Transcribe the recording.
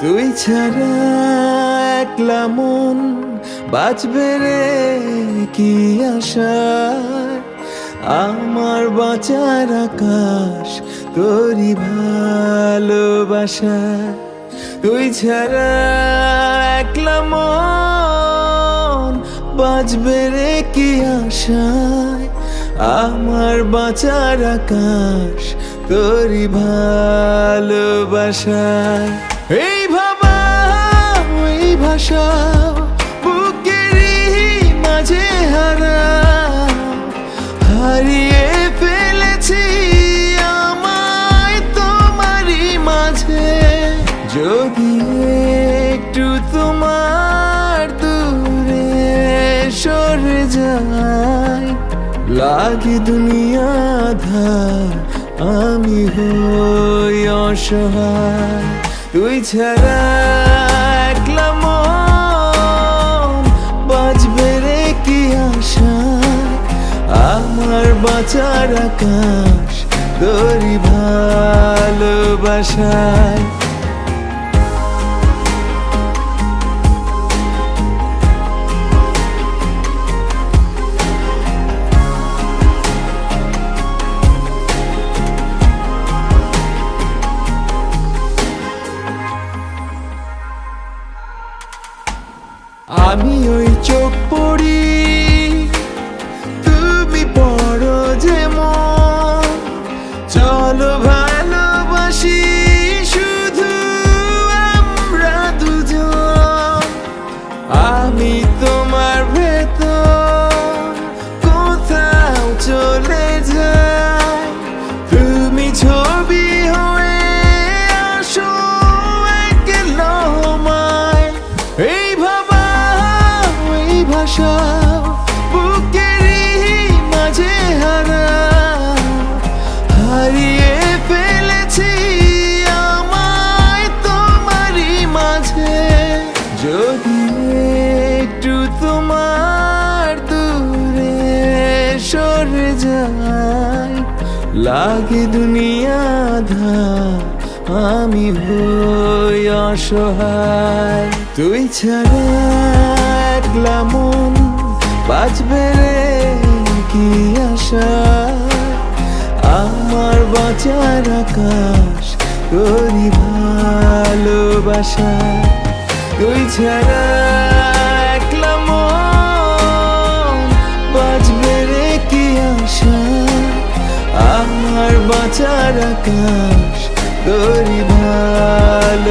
তুই ছাড়া একলা মন বাঁচবে রে কি আশায়। আমার বাঁচার আকাশ তোরই ভালোবাসায়। তুই ছাড়া একলা মন বাঁচবে রে কি আশায়। আমার বাঁচার আকাশ তোরই ভালোবাসায়। এই ভাবা এই ভাষা বুকেরই মাঝে হারিয়ে ফেলেছি আমায় তোমারই মাঝে। যদি একটু তোমার দূরে সরে যায়, লাগে দুনিয়া আঁধার আমি হই অসহায়। তুই ছাড়া একলা মন বাঁচবে রে কি আশায়। আমার বাঁচার আকাশ তোরই ভালোবাসায়। আমি ওই চোখ পড়ি তুমি পড়ো যেমন। চলো ভালোবাসি শুধু আমরা দুজন। আমি তোমার ভেতর কোথাও চলে যাই, তুমি ছবি হয়ে আসো একলা আমায়। এই ভাবা এই ভাষা বুকেরই মাঝে হারিয়ে ফেলেছি আমায় তোমারই মাঝে। যদি একটু তোমার দূরে সরে যায়, লাগে দুনিয়া আঁধার আমি হই অসহায়। তুই ছাড়া একলা মন বাঁচবে রে কি আশায়। আমার বাঁচার আকাশ তোরই ভালোবাসায়। তুই ছাড়া একলা মন বাঁচবে রে কি আশায়। আমার বাঁচার আকাশ তোরই ভালোবাসায়।